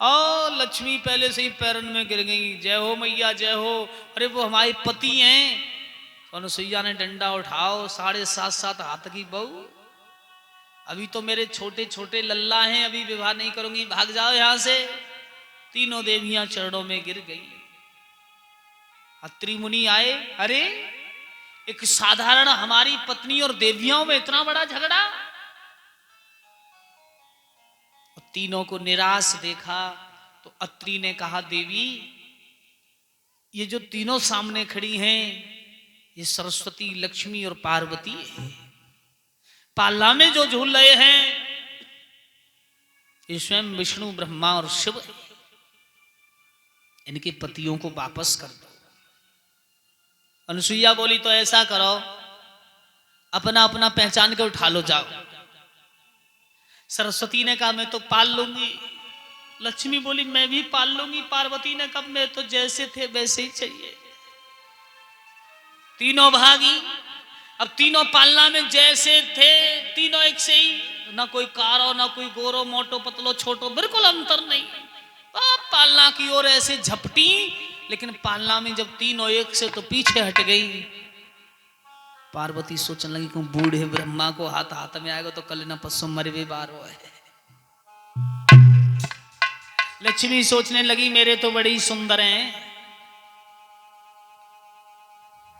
और लक्ष्मी पहले से ही पैरन में गिर गई, जय हो मैया जय हो। अरे वो हमारे पति हैं। तो अनुसुईया ने डंडा उठाओ, 7.5 हाथ की बहू, अभी तो मेरे छोटे छोटे लल्ला हैं, अभी विवाह नहीं करूंगी, भाग जाओ यहां से। तीनों देवियां चरणों में गिर गई। अत्रि मुनि आए, अरे एक साधारण हमारी पत्नी और देवियों में इतना बड़ा झगड़ा। तीनों को निराश देखा तो अत्रि ने कहा, देवी ये जो तीनों सामने खड़ी हैं ये सरस्वती, लक्ष्मी और पार्वती है। पालना में जो झूल रहे हैं ये स्वयं विष्णु, ब्रह्मा और शिव है। इनके पतियों को वापस कर दो। अनुसुईया बोली, तो ऐसा करो, अपना अपना पहचान के उठा लो, जाओ। सरस्वती ने कहा, मैं तो पाल लूंगी। लक्ष्मी बोली, मैं भी पाल लूंगी। पार्वती ने कहा, मैं तो जैसे थे वैसे ही चाहिए। तीनों भागी। अब तीनों पालना में जैसे थे, तीनों एक से ही, ना कोई कारो, ना कोई गोरो, मोटो पतलो छोटो, बिल्कुल अंतर नहीं। पालना की ओर ऐसे झपटी, लेकिन पालना में जब तीनों एक से तो पीछे हट गई। पार्वती सोचने लगी कि बूढ़े ब्रह्मा को हाथ हाथ में आएगा तो कल न पसो मरवे बारो है। लक्ष्मी सोचने लगी, मेरे तो बड़ी सुंदर हैं,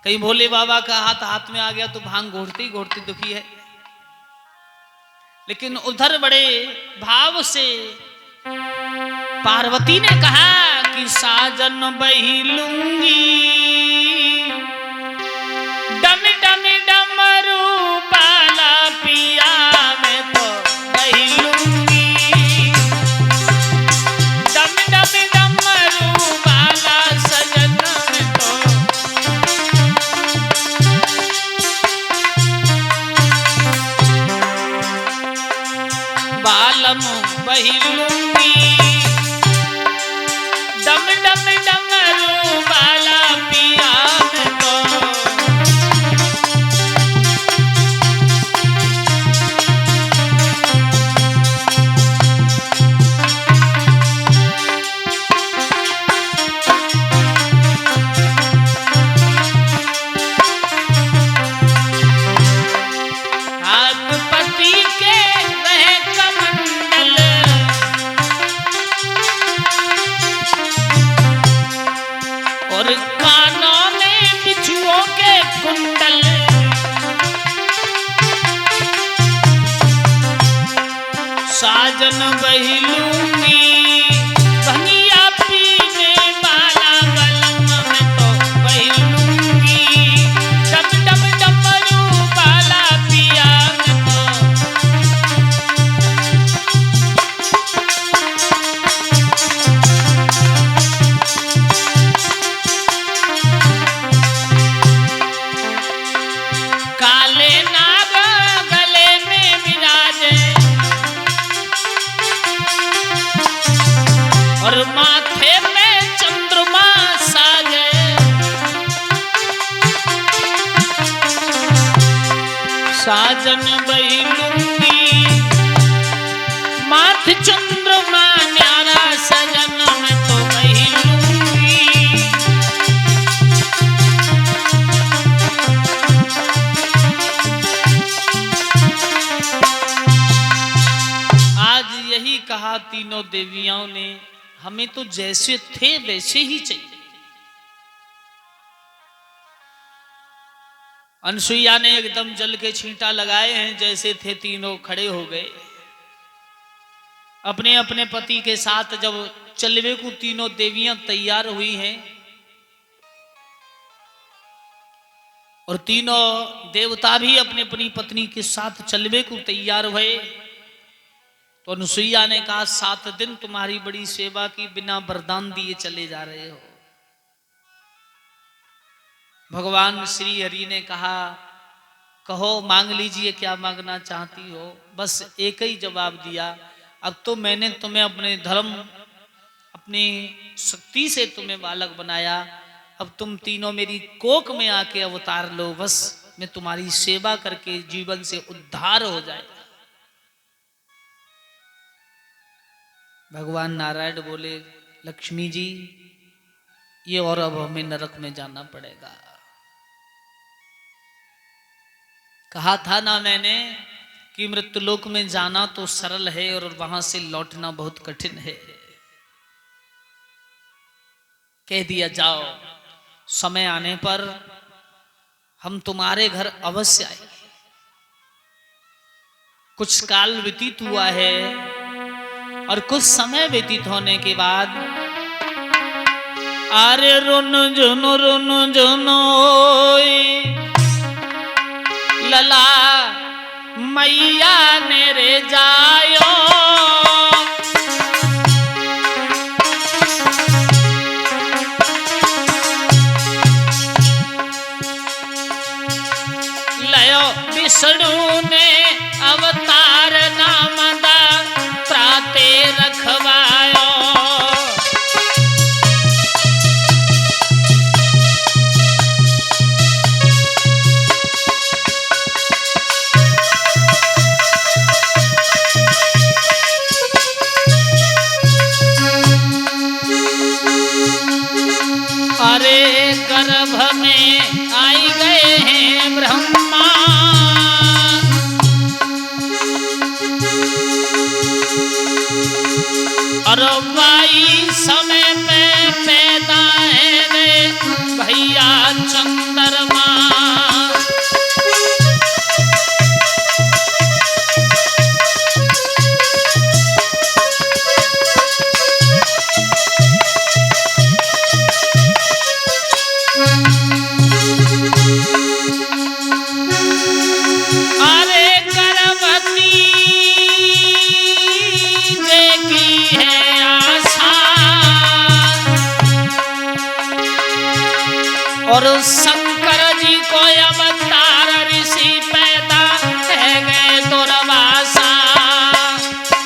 कहीं भोले बाबा का हाथ हाथ में आ गया तो भांग घोटती घोटती दुखी है। लेकिन उधर बड़े भाव से पार्वती ने कहा कि साजन बही लूंगी, डम डम डमरू बाला पिया मैं तो बही लूंगी, डम डम डमरू बाला सजन मैं तो। बालम बही लूंगी, डम डम डमरू बाला पिया मैं तो। हाथ पति के रहे कमंडल, और कानों में बिच्छुओं के कुंडल। साजन बही लूंगी, भंगिया पीने वाला बलम मैं तो बही लूंगी, डम डम डमरू वाला पिया मैं तो। काले नाग गले में विराजे, और माथे में चंद्रमा साजे। साजन बही लूंगी, माथे चंद्रमा न्यारा सजन मैं तो बही लूंगी। आज यही कहा तीनों देवियों ने, हमें तो जैसे थे वैसे ही चाहिए। अनुसुईया ने एकदम जल के छींटा लगाए हैं, जैसे थे तीनों खड़े हो गए। अपने अपने पति के साथ जब चलवे को तीनों देवियां तैयार हुई हैं, और तीनों देवता भी अपनी अपनी पत्नी के साथ चलवे को तैयार हुए, तो अनुसुईया ने कहा, 7 दिन तुम्हारी बड़ी सेवा की, बिना वरदान दिए चले जा रहे हो। भगवान श्री हरि ने कहा, कहो मांग लीजिए, क्या मांगना चाहती हो। बस एक ही जवाब दिया, अब तो मैंने तुम्हें अपने धर्म, अपनी शक्ति से तुम्हें बालक बनाया, अब तुम तीनों मेरी कोख में आके अवतार लो, बस मैं तुम्हारी सेवा करके जीवन से उद्धार हो जाए। भगवान नारायण बोले, लक्ष्मी जी ये और अब हमें नरक में जाना पड़ेगा। कहा था ना मैंने कि मृत्युलोक में जाना तो सरल है और वहां से लौटना बहुत कठिन है। कह दिया जाओ, समय आने पर हम तुम्हारे घर अवश्य आए। कुछ काल व्यतीत हुआ है और कुछ समय व्यतीत होने के बाद, अरे रुन जुनो लला मैया ने रे जायो, लयो विष्णु ने अवतार नाम दा प्राते रखवायो। अरे गर्भ में आई गए हैं ब्रह्मा, और बाई समय पे पैदा है रे भैया चंद्रमा। और शंकर जी को अवतार ऋषि पैदा है गए दुर्वासा।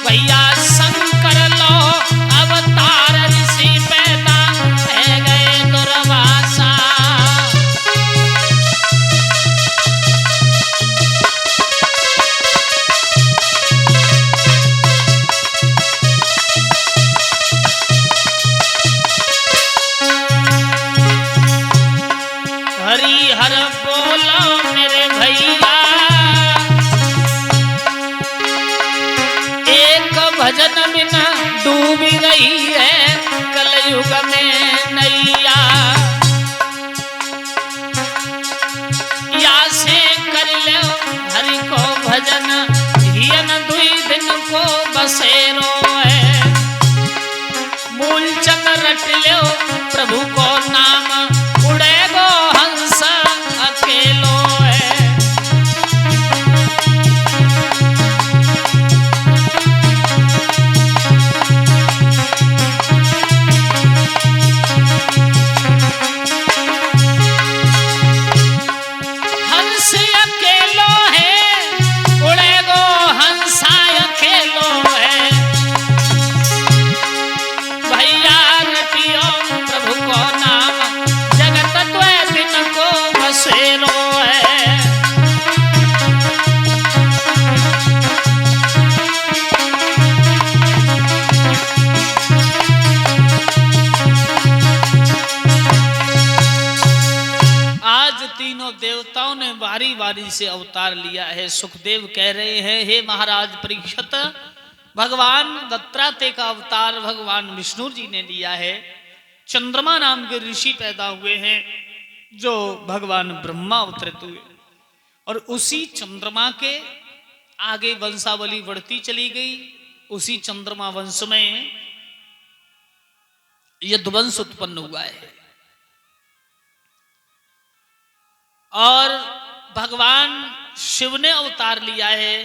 भैया शंकर लो अवतार ऋषि पैदा है गए दुर्वासा। हरि हर बोलो मेरे भैया, एक भजन बिना डूबी गई है कलयुग में नैया। या से कर लो हरि को भजन, हियन दुई दिन को बसेरो है। मूल चंद रट लो प्रभु को नाम, उड़ेगो हंस अकेलो है। हंस अकेलो है, उड़ेगो हंसा अकेलो है। भैया रटियो प्रभु को नाम, जगत द्वै दिन को बसेरो है। आज तीनों देवताओं ने बारी बारी से अवतार लिया है। सुखदेव कह रहे हैं, हे महाराज परीक्षित, भगवान दत्तात्रेय का अवतार भगवान विष्णु जी ने लिया है। चंद्रमा नाम के ऋषि पैदा हुए हैं जो भगवान ब्रह्मा अवतरित हुए, और उसी चंद्रमा के आगे वंशावली बढ़ती चली गई। उसी चंद्रमा वंश में यदुवंश उत्पन्न हुआ है, और भगवान शिव ने अवतार लिया है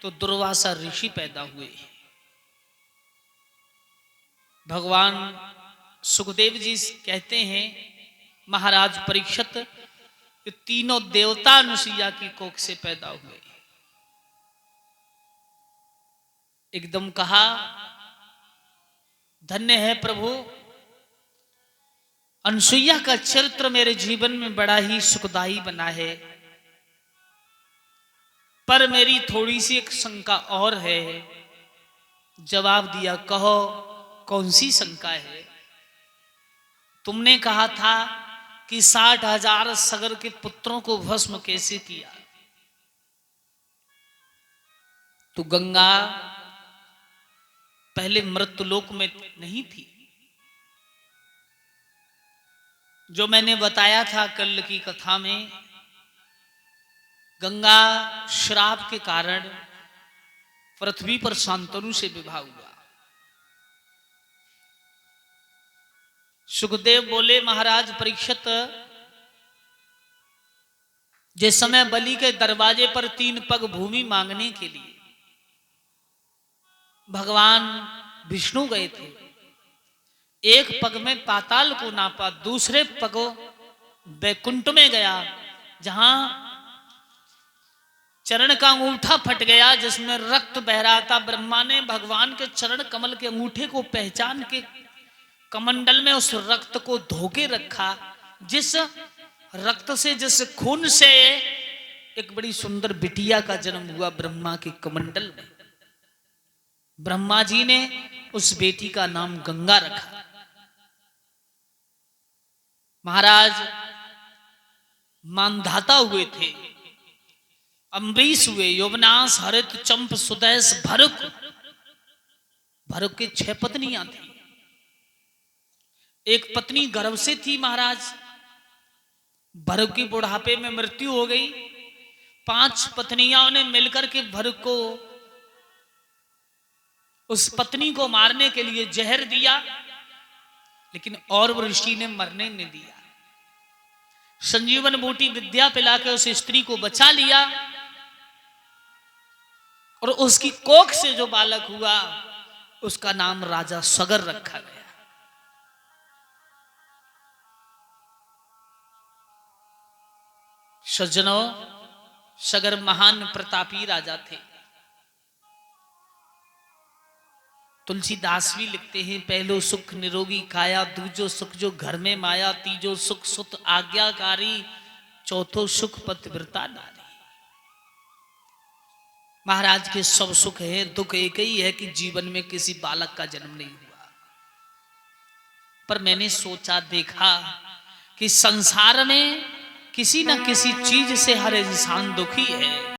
तो दुर्वासा ऋषि पैदा हुए। भगवान सुखदेव जी कहते हैं, महाराज परीक्षित, तीनों देवता अनुसुईया की कोख से पैदा हुए। एकदम कहा, धन्य है प्रभु, अनुसुईया का चरित्र मेरे जीवन में बड़ा ही सुखदायी बना है। पर मेरी थोड़ी सी एक शंका और है। जवाब दिया, कहो कौन सी शंका है? तुमने कहा था कि 60,000 सगर के पुत्रों को भस्म कैसे किया? तो गंगा पहले मृत्युलोक में नहीं थी। जो मैंने बताया था कल की कथा में, गंगा श्राप के कारण पृथ्वी पर शांतनु से विवाह हुआ। सुखदेव बोले, महाराज परीक्षित, जिस समय बलि के दरवाजे पर 3 पग भूमि मांगने के लिए भगवान विष्णु गए थे, एक पग में पाताल को नापा, दूसरे पग बैकुंठ में गया, जहां चरण का अंगूठा फट गया जिसमें रक्त बह रहा था। ब्रह्मा ने भगवान के चरण कमल के अंगूठे को पहचान के कमंडल में उस रक्त को धोके रखा, जिस रक्त से, जिस खून से एक बड़ी सुंदर बिटिया का जन्म हुआ ब्रह्मा के कमंडल में। ब्रह्मा जी ने उस बेटी का नाम गंगा रखा। महाराज मानधाता हुए थे, अम्बरीश हुए, यौवनास, हरित, चंप, सुदैस, भरुक। भरुक की 6 पत्नियां थी। एक पत्नी गर्भ से थी महाराज। भरुक की बुढ़ापे में मृत्यु हो गई। 5 पत्नियां ने मिलकर के भरुक को, उस पत्नी को मारने के लिए जहर दिया, लेकिन और ऋषि ने मरने नहीं दिया। संजीवन बूटी विद्या पिला के उस स्त्री को बचा लिया और उसकी कोख से जो बालक हुआ उसका नाम राजा सगर रखा गया। सज्जनों, सगर महान प्रतापी राजा थे। तुलसीदास भी लिखते हैं, पहलो सुख निरोगी काया, दूजो सुख जो घर में माया, तीजो सुख सुत आज्ञाकारी, चौथो सुख पतिव्रता नारी। महाराज के सब सुख है, दुख एक ही है कि जीवन में किसी बालक का जन्म नहीं हुआ। पर मैंने सोचा, देखा कि संसार में किसी न किसी चीज से हर इंसान दुखी है।